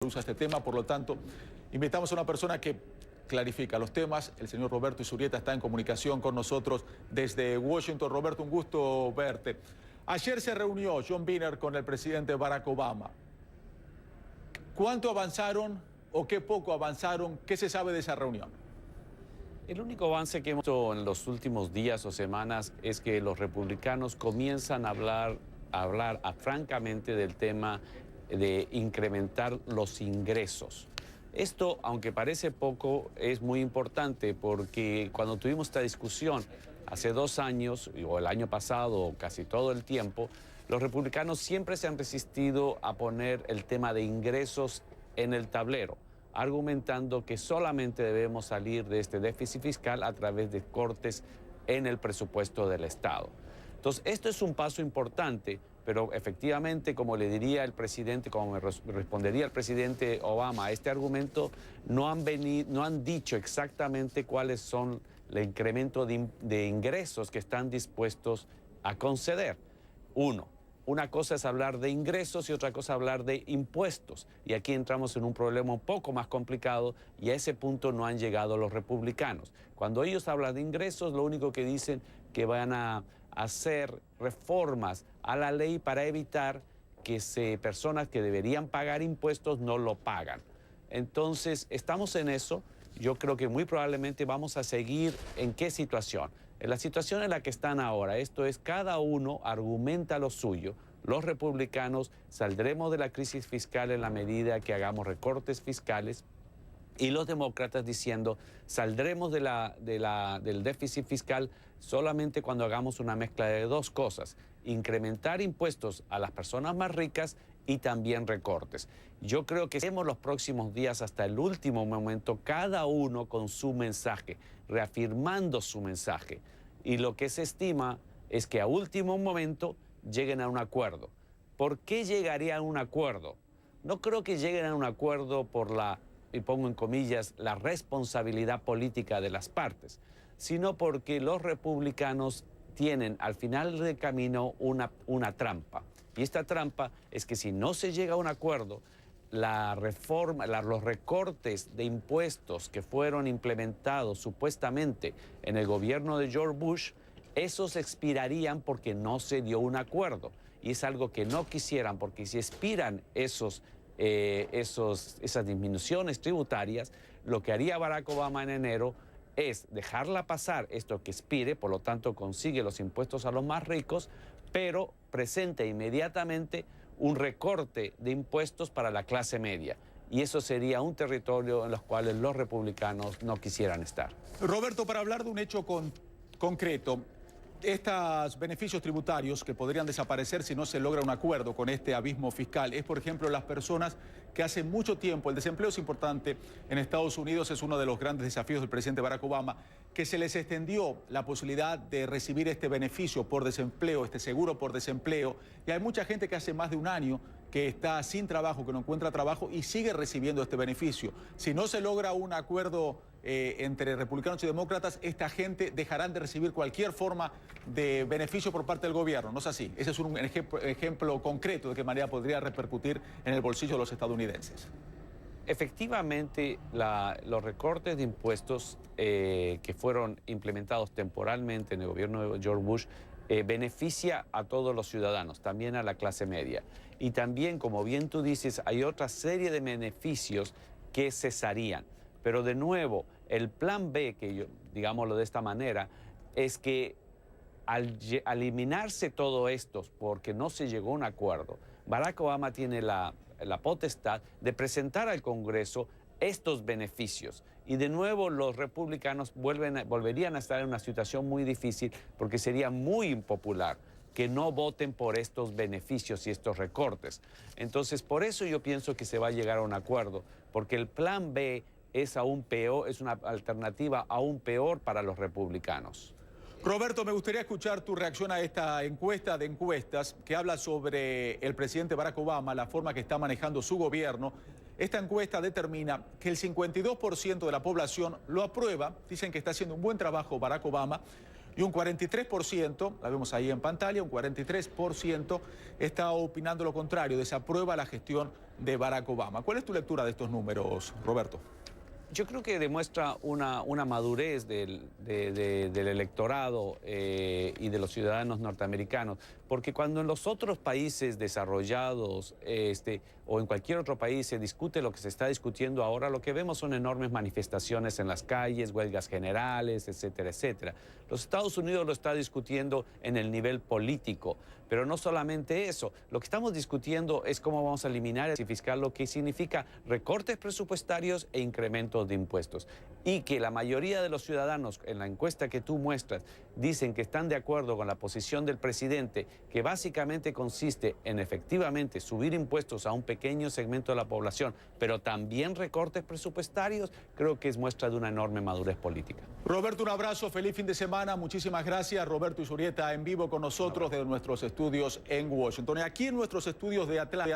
usa este tema, por lo tanto, invitamos a una persona que clarifica los temas. El señor Roberto Izurrieta está en comunicación con nosotros desde Washington. Roberto, un gusto verte. Ayer se reunió John Boehner con el presidente Barack Obama. ¿Cuánto avanzaron o qué poco avanzaron? ¿Qué se sabe de esa reunión? El único avance que hemos visto en los últimos días o semanas es que los republicanos comienzan a hablar francamente del tema de incrementar los ingresos. Esto, aunque parece poco, es muy importante porque cuando tuvimos esta discusión hace 2 años, o el año pasado, o casi todo el tiempo, los republicanos siempre se han resistido a poner el tema de ingresos en el tablero, argumentando que solamente debemos salir de este déficit fiscal a través de cortes en el presupuesto del Estado. Entonces, esto es un paso importante, pero efectivamente, como le diría el presidente, como me respondería el presidente Obama a este argumento, no han dicho exactamente cuáles son el incremento de ingresos que están dispuestos a conceder. Una cosa es hablar de ingresos y otra cosa hablar de impuestos. Y aquí entramos en un problema un poco más complicado y a ese punto no han llegado los republicanos. Cuando ellos hablan de ingresos, lo único que dicen que van a hacer reformas a la ley para evitar que personas que deberían pagar impuestos no lo pagan. Entonces, estamos en eso. Yo creo que muy probablemente vamos a seguir en qué situación. En la situación en la que están ahora, esto es, cada uno argumenta lo suyo. Los republicanos saldremos de la crisis fiscal en la medida que hagamos recortes fiscales, y los demócratas diciendo saldremos del déficit fiscal solamente cuando hagamos una mezcla de dos cosas: incrementar impuestos a las personas más ricas y también recortes. Yo creo que en los próximos días, hasta el último momento, cada uno con su mensaje, reafirmando su mensaje. Y lo que se estima es que a último momento lleguen a un acuerdo. ¿Por qué llegaría a un acuerdo? No creo que lleguen a un acuerdo por y pongo en comillas, la responsabilidad política de las partes, sino porque los republicanos tienen al final del camino una trampa. Y esta trampa es que si no se llega a un acuerdo, los recortes de impuestos que fueron implementados supuestamente en el gobierno de George Bush, esos expirarían porque no se dio un acuerdo. Y es algo que no quisieran, porque si expiran esas disminuciones tributarias, lo que haría Barack Obama en enero es dejarla pasar esto que expire, por lo tanto consigue los impuestos a los más ricos, pero presenta inmediatamente un recorte de impuestos para la clase media. Y eso sería un territorio en los cuales los republicanos no quisieran estar. Roberto, para hablar de un hecho concreto, estos beneficios tributarios que podrían desaparecer si no se logra un acuerdo con este abismo fiscal es, por ejemplo, las personas que hace mucho tiempo, el desempleo es importante en Estados Unidos, es uno de los grandes desafíos del presidente Barack Obama, que se les extendió la posibilidad de recibir este beneficio por desempleo, este seguro por desempleo, y hay mucha gente que hace más de un año que está sin trabajo, que no encuentra trabajo y sigue recibiendo este beneficio. Si no se logra un acuerdo entre republicanos y demócratas, esta gente dejarán de recibir cualquier forma de beneficio por parte del gobierno. ¿No es así? Ese es un ejemplo concreto de qué manera podría repercutir en el bolsillo de los estadounidenses. Efectivamente, los recortes de impuestos que fueron implementados temporalmente en el gobierno de George Bush beneficia a todos los ciudadanos, también a la clase media. Y también, como bien tú dices, hay otra serie de beneficios que cesarían. Pero de nuevo, el plan B, digámoslo de esta manera, es que al eliminarse todo esto porque no se llegó a un acuerdo, Barack Obama tiene la potestad de presentar al Congreso estos beneficios. Y de nuevo los republicanos volverían a estar en una situación muy difícil porque sería muy impopular que no voten por estos beneficios y estos recortes. Entonces, por eso yo pienso que se va a llegar a un acuerdo, porque el plan B es aún peor, es una alternativa aún peor para los republicanos. Roberto, me gustaría escuchar tu reacción a esta encuesta de encuestas que habla sobre el presidente Barack Obama, la forma que está manejando su gobierno. Esta encuesta determina que el 52% de la población lo aprueba, dicen que está haciendo un buen trabajo Barack Obama, Y un 43%, la vemos ahí en pantalla, un 43% está opinando lo contrario, desaprueba la gestión de Barack Obama. ¿Cuál es tu lectura de estos números, Roberto? Yo creo que demuestra una madurez del electorado y de los ciudadanos norteamericanos, porque cuando en los otros países desarrollados o en cualquier otro país se discute lo que se está discutiendo ahora, lo que vemos son enormes manifestaciones en las calles, huelgas generales, etcétera, etcétera. Los Estados Unidos lo está discutiendo en el nivel político, pero no solamente eso. Lo que estamos discutiendo es cómo vamos a eliminar el déficit fiscal, lo que significa recortes presupuestarios e incrementos de impuestos. Y que la mayoría de los ciudadanos, en la encuesta que tú muestras, dicen que están de acuerdo con la posición del presidente, que básicamente consiste en efectivamente subir impuestos a un pequeño segmento de la población, pero también recortes presupuestarios, creo que es muestra de una enorme madurez política. Roberto, un abrazo, feliz fin de semana, muchísimas gracias. Roberto Izurrieta en vivo con nosotros desde nuestros estudios en Washington. Y aquí en nuestros estudios de Atlanta.